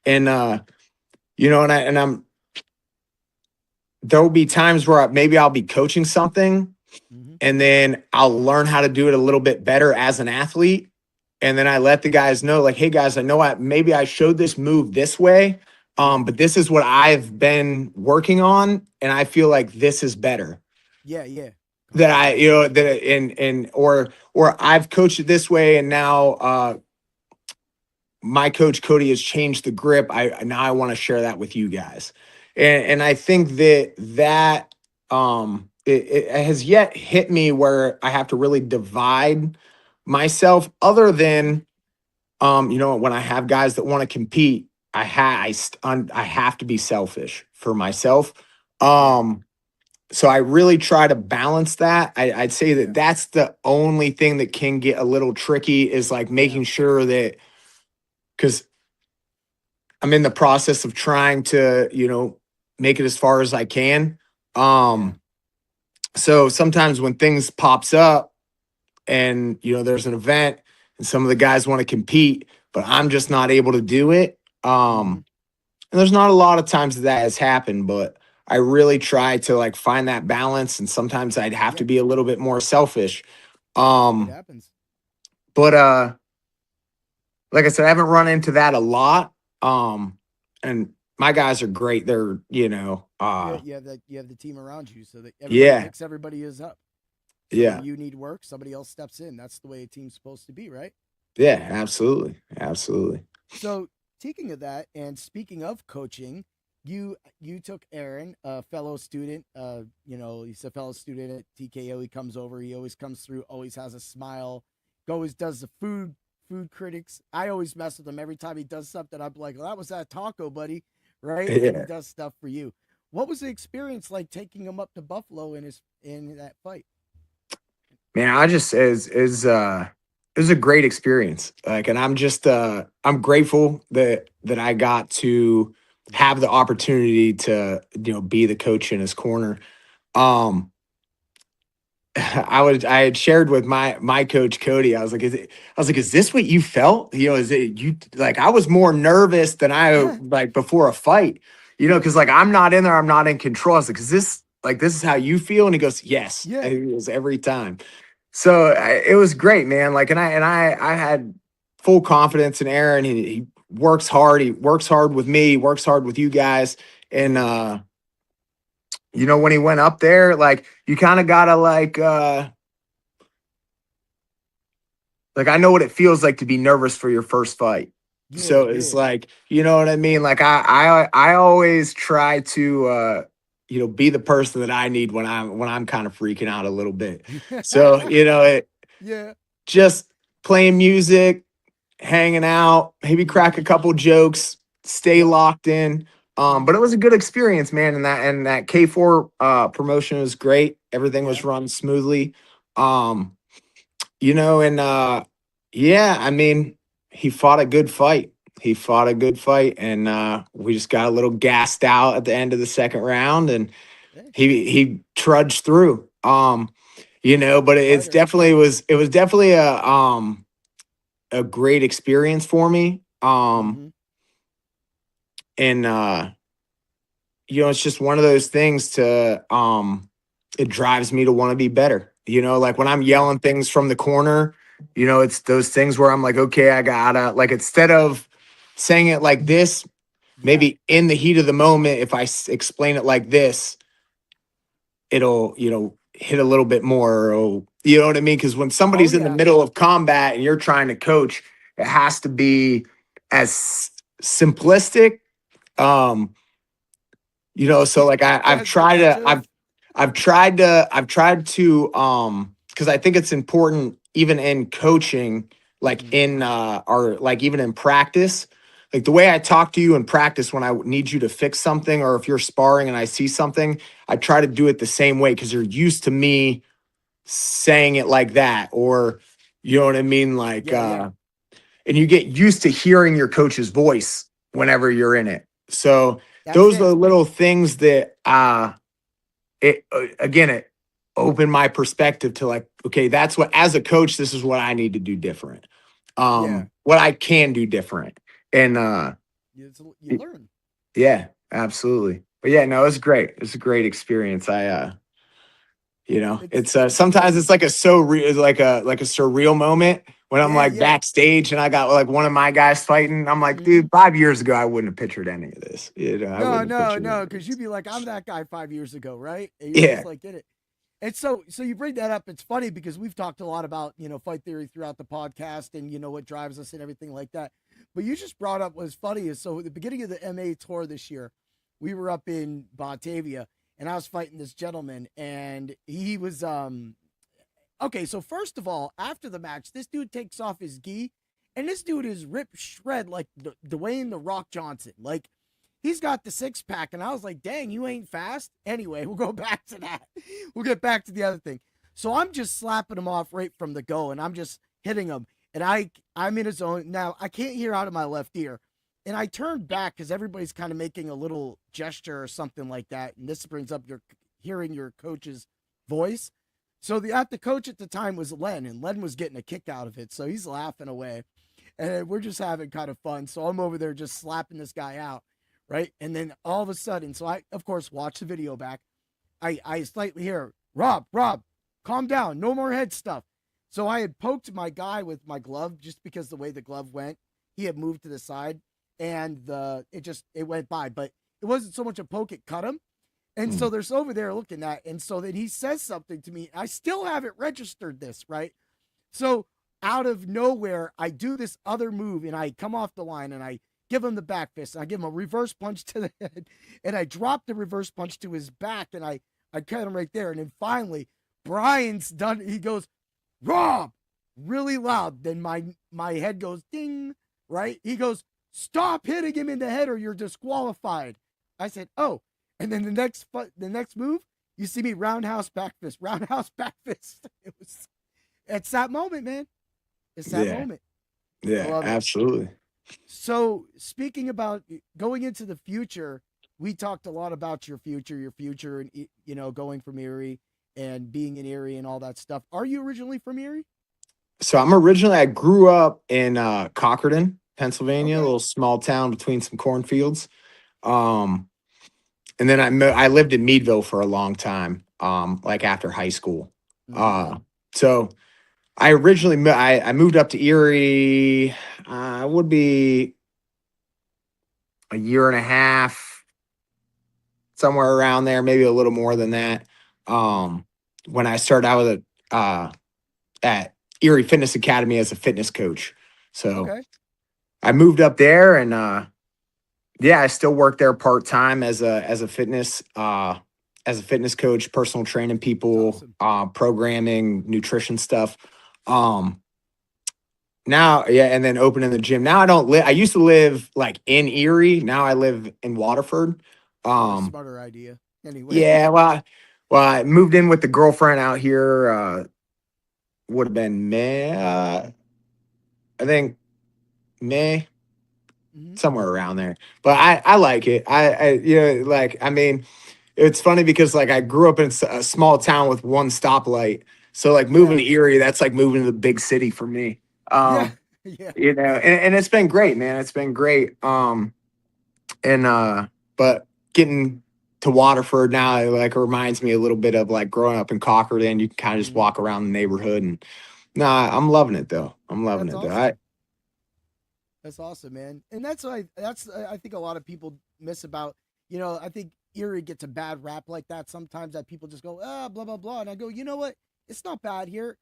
And and there'll be times where maybe I'll be coaching something and then I'll learn how to do it a little bit better as an athlete. And then I let the guys know, like, hey guys, I know maybe I showed this move this way, but this is what I've been working on, and I feel like this is better. Yeah, yeah. That or I've coached it this way, and now my coach Cody has changed the grip. Now I want to share that with you guys, and I think that it has yet hit me where I have to really divide myself. Other than when I have guys that want to compete, I have to be selfish for myself. So I really try to balance that. I'd say that that's the only thing that can get a little tricky is like making sure that, because I'm in the process of trying to, make it as far as I can. So sometimes when things pops up and, there's an event and some of the guys want to compete, but I'm just not able to do it. And there's not a lot of times that has happened, but I really try to like find that balance. And sometimes I'd have to be a little bit more selfish. It happens. But like I said, I haven't run into that a lot. And my guys are great. They're, you have the team around you so that everybody picks everybody is up. So when you need work, somebody else steps in. That's the way a team's supposed to be, right? Yeah, absolutely. Absolutely. So speaking of that, and speaking of coaching, you took Aaron, a fellow student. He's a fellow student at TKO. He comes over. He always comes through. Always has a smile. Always does the food critics. I always mess with him every time he does something. I'm like, well, that was that taco, buddy, right? Yeah. And he does stuff for you. What was the experience like taking him up to Buffalo in that fight? Man, I just it was a great experience. Like, and I'm just I'm grateful that I got to have the opportunity to be the coach in his corner. I had shared with my coach Cody. I was like, is this what you felt? Is it you? Like, I was more nervous than I like before a fight. Because like I'm not in there, I'm not in control. I was like, is this is how you feel? And he goes, yes. Yeah. And it was every time. So it was great, man. Like, and I had full confidence in Aaron. He works hard. He works hard with me. He works hard with you guys. And when he went up there, like you kind of gotta like I know what it feels like to be nervous for your first fight. Yeah, so it's like, you know what I mean? Like I always try to be the person that I need when I'm kind of freaking out a little bit. So, just playing music, hanging out, maybe crack a couple jokes, stay locked in. But it was a good experience, man. And that K4 promotion was great. Everything was run smoothly. I mean, he fought a good fight. And we just got a little gassed out at the end of the second round, and he trudged through. But it was definitely a great experience for me. And it's just one of those things it drives me to want to be better. Like when I'm yelling things from the corner, it's those things where I'm like, okay, I gotta, like, instead of saying it like this, maybe in the heat of the moment, if I explain it like this, it'll, hit a little bit more, or, you know what I mean? Because when somebody's in the middle of combat and you're trying to coach, It has to be as simplistic. Um, so like I've That's tried to, gotcha. I've tried to, because I think it's important even in coaching, like in or like even in practice, like the way I talk to you in practice when I need you to fix something, or if you're sparring and I see something, I try to do it the same way because you're used to me saying it like that, or you know what I mean? Like, Yeah. and you get used to hearing your coach's voice whenever you're in it. So That's those are it. the little things that it opened my perspective to like, okay, that's what, as a coach, this is what I need to do different. Yeah. What I can do different. And You learn. yeah, absolutely. But yeah, no, it's great. It's a great experience. It's It's sometimes amazing. it's like like a surreal moment when I'm like Yeah. backstage and I got like one of my guys fighting. I'm like, Mhm. dude, 5 years ago I wouldn't have pictured any of this. I No, wouldn't have no, pictured any no, of because this. you'd be like, I'm that guy 5 years ago, right? And you're Yeah. just like, get it. And so you bring that up. It's funny because we've talked a lot about, fight theory throughout the podcast and, what drives us and everything like that. But you just brought up what's funny is so at the beginning of the MA tour this year, we were up in Batavia and I was fighting this gentleman and he was, okay. So first of all, after the match, this dude takes off his gi and this dude is ripped shred like Dwayne the Rock Johnson. Like, he's got the six pack, and I was like, dang, you ain't fast. Anyway, we'll go back to that. We'll get back to the other thing. So I'm just slapping him off right from the go, and I'm just hitting him. And I'm in his zone. Now, I can't hear out of my left ear. And I turned back because everybody's kind of making a little gesture or something like that. And this brings up your hearing your coach's voice. So the coach at the time was Len, and Len was getting a kick out of it. So he's laughing away. And we're just having kind of fun. So I'm over there just slapping this guy out, right? And then all of a sudden, so I, of course, watch the video back. I slightly hear, Rob, calm down. No more head stuff. So I had poked my guy with my glove just because the way the glove went, he had moved to the side and it went by. But it wasn't so much a poke, it cut him. And so there's over there looking at, and so then he says something to me. I still haven't registered this, right? So out of nowhere, I do this other move and I come off the line and I give him the back fist. I give him a reverse punch to the head and I drop the reverse punch to his back and I cut him right there. And then finally, Brian's done. He goes, Rob, really loud. Then my head goes ding, right? He goes, stop hitting him in the head or you're disqualified. I said, oh. And then the next move, you see me roundhouse back fist. It's that moment, man. It's that moment. Yeah, absolutely. So speaking about going into the future, we talked a lot about your future, and going from Erie and being in Erie and all that stuff. Are you originally from Erie? So I grew up in Cockerton, Pennsylvania, a Okay. little small town between some cornfields. Um, and then I lived in Meadville for a long time, like after high school. So I originally I moved up to Erie. Would be a year and a half, somewhere around there, maybe a little more than that. When I started out at Erie Fitness Academy as a fitness coach. So Okay. I moved up there and I still work there part-time as a fitness coach, personal training people, Awesome. programming, nutrition stuff. Now, and then opening the gym. Now I used to live like in Erie. Now I live in Waterford. Probably a smarter idea. Anyway. Yeah, I moved in with the girlfriend out here, would have been May, I think May, somewhere around there. But I like it. I mean, it's funny because like I grew up in a small town with one stoplight. So like moving Yeah. to Erie, that's like moving to the big city for me. Yeah. Yeah. And it's been great, man. It's been great. And but getting to Waterford now, like reminds me a little bit of like growing up in Cockerton. You can kind of just walk around the neighborhood and nah, I'm loving it though. I'm loving That's it though. awesome. That's awesome, man. And that's I think a lot of people miss about, I think Erie gets a bad rap like that sometimes that people just go, blah, blah, blah. And I go, you know what? It's not bad here.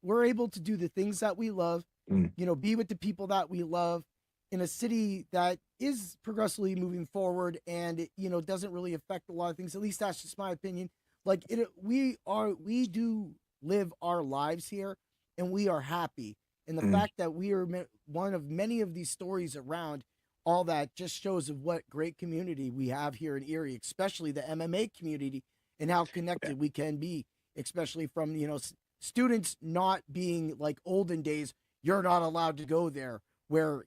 We're able to do the things that we love. Mm. be with the people that we love in a city that is progressively moving forward, and it, doesn't really affect a lot of things. At least that's just my opinion. Like we do live our lives here, and we are happy. And the Mm. fact that we are one of many of these stories around all that just shows of what great community we have here in Erie, especially the MMA community, and how connected we can be, especially from students not being like olden days. You're not allowed to go there, where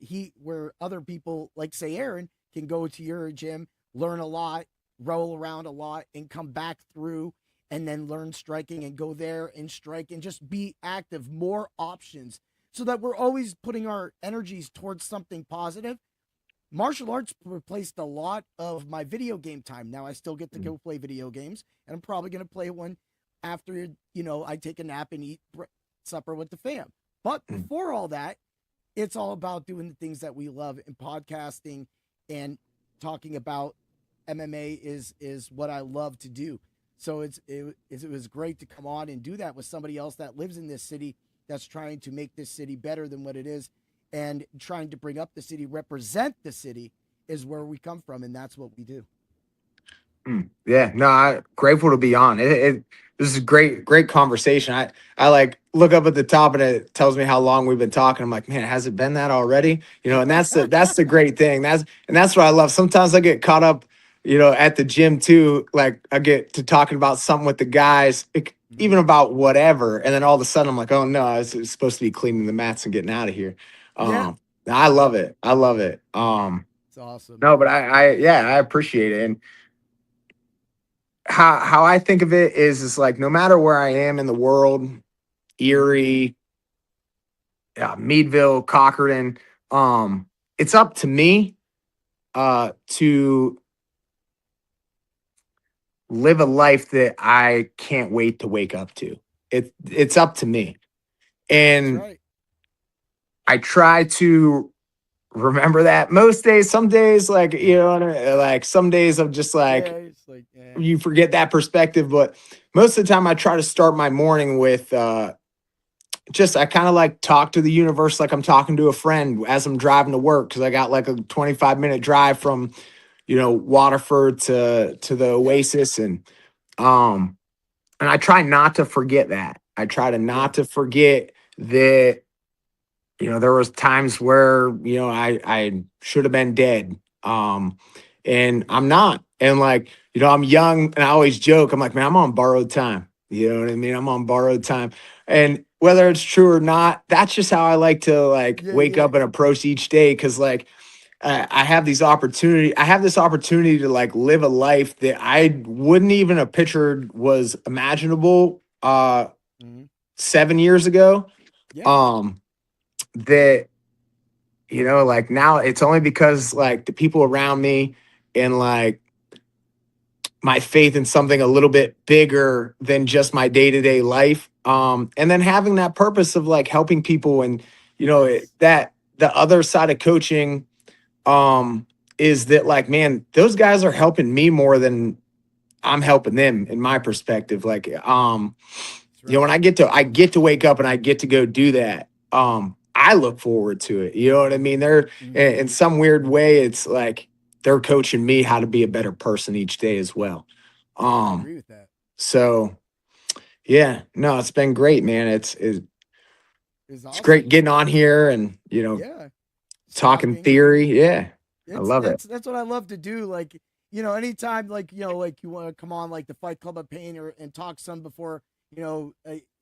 other people like say Aaron can go to your gym, learn a lot, roll around a lot, and come back through and then learn striking and go there and strike and just be active, more options, so that we're always putting our energies towards something positive. Martial arts replaced a lot of my video game time. Now I still get to go play video games, and I'm probably going to play one after, I take a nap and eat supper with the fam. But before all that, it's all about doing the things that we love, and podcasting and talking about MMA is what I love to do. So it was great to come on and do that with somebody else that lives in this city, that's trying to make this city better than what it is, and trying to bring up the city, represent the city is where we come from, and that's what we do. Yeah, no, I'm grateful to be on. This is a great conversation. I like look up at the top and it tells me how long we've been talking. I'm like, man, has it been that already? And that's the great thing. That's what I love. Sometimes I get caught up, at the gym too. Like I get to talking about something with the guys, even about whatever, and then all of a sudden I'm like, oh no, I was supposed to be cleaning the mats and getting out of here. Yeah. I love it. I love it. It's awesome. No, but I appreciate it. And how I think of it is like no matter where I am in the world, Erie, Meadville, Cockerton, it's up to me to live a life that I can't wait to wake up to. It's up to me. And Right. I try to remember that most days. Some days, like, like some days I'm just like, Yeah, it's like, yeah. you forget that perspective. But most of the time I try to start my morning with I kind of like talk to the universe like I'm talking to a friend as I'm driving to work, because I got like a 25-minute drive from Waterford to the Oasis, and I try not to forget that. I try to not to forget that there was times where I should have been dead, and I'm not. And like I'm young, and I always joke, I'm like, man, I'm on borrowed time. You know what I mean? I'm on borrowed time. And whether it's true or not, that's just how I like to wake up and approach each day. Cause like I have this opportunity to like live a life that I wouldn't even have pictured was imaginable 7 years ago. Yeah. That like now it's only because like the people around me and like my faith in something a little bit bigger than just my day-to-day life. And then having that purpose of like helping people, and that the other side of coaching is that like, man, those guys are helping me more than I'm helping them in my perspective. Like when I get to wake up and I get to go do that, I look forward to it. You know what I mean? They're in some weird way, it's like they're coaching me how to be a better person each day as well. I agree with that. So yeah, no, it's been great, man. It's Awesome. great getting on here and talking theory. Yeah. I love it. That's what I love to do. Like, anytime like you want to come on like the Fight Club of Pain and talk some before, even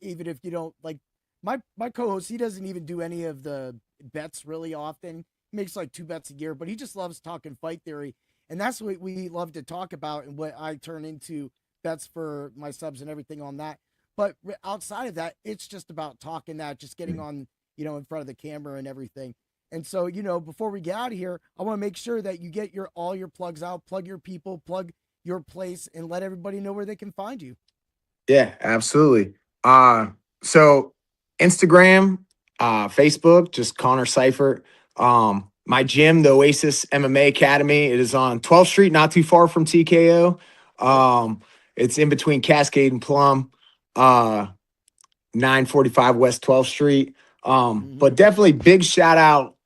if you don't like my co-host, he doesn't even do any of the bets really often. He makes like 2 bets a year, but he just loves talking fight theory. And that's what we love to talk about, and what I turn into bets for my subs and everything on that. But outside of that, it's just about talking that, just getting on, in front of the camera and everything. And so, before we get out of here, I want to make sure that you get all your plugs out, plug your people, plug your place, and let everybody know where they can find you. Yeah, absolutely. So Instagram, Facebook, just Conner Cyphert. My gym, the Oasis MMA Academy, it is on 12th Street, not too far from TKO. It's in between Cascade and Plum, 945 West 12th Street. But definitely big shout out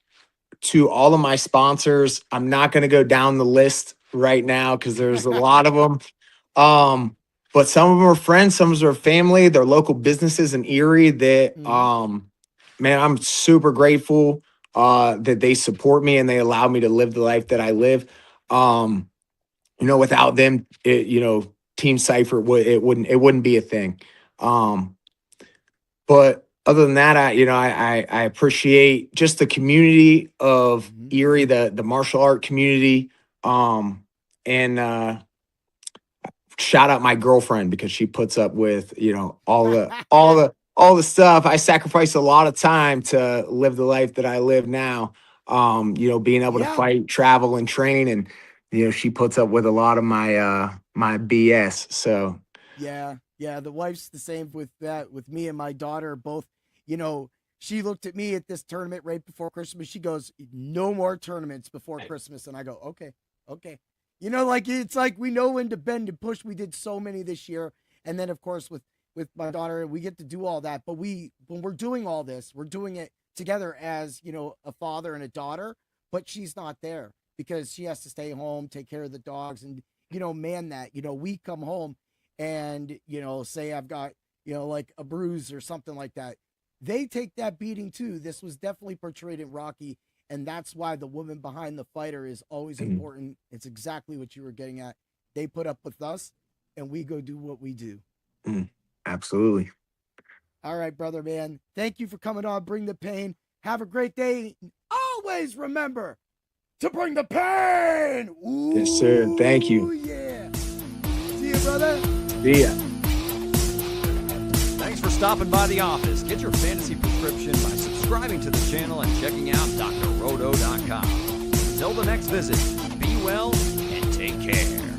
to all of my sponsors. I'm not going to go down the list right now because there's a lot of them. But some of them are friends, some of them are family. They're local businesses in Erie that, man, I'm super grateful that they support me and they allow me to live the life that I live. Without them, Team Cyphert it wouldn't be a thing. But other than that, I appreciate just the community of Erie, the martial art community, and shout out my girlfriend because she puts up with all the stuff. I sacrifice a lot of time to live the life that I live now. Being able to fight, travel, and train, and she puts up with a lot of my my BS. So yeah, the wife's the same with that. With me and my daughter, both. She looked at me at this tournament right before Christmas. She goes, "No more tournaments before Christmas," and I go, "Okay." It's like we know when to bend and push. We did so many this year, and then of course with my daughter, we get to do all that. But when we're doing all this, we're doing it together as a father and a daughter. But she's not there because she has to stay home, take care of the dogs, and man that. We come home and say I've got like a bruise or something like that. They take that beating too. This was definitely portrayed in Rocky. And that's why the woman behind the fighter is always important. It's exactly what you were getting at. They put up with us, and we go do what we do. Absolutely. All right, brother, man. Thank you for coming on. Bring the pain. Have a great day. Always remember to bring the pain. Ooh, yes, sir. Thank you. Yeah. See you, brother. See ya. Thanks for stopping by the office. Get your fantasy prescription by subscribing to the channel and checking out drrodo.com. Until the next visit, be well and take care.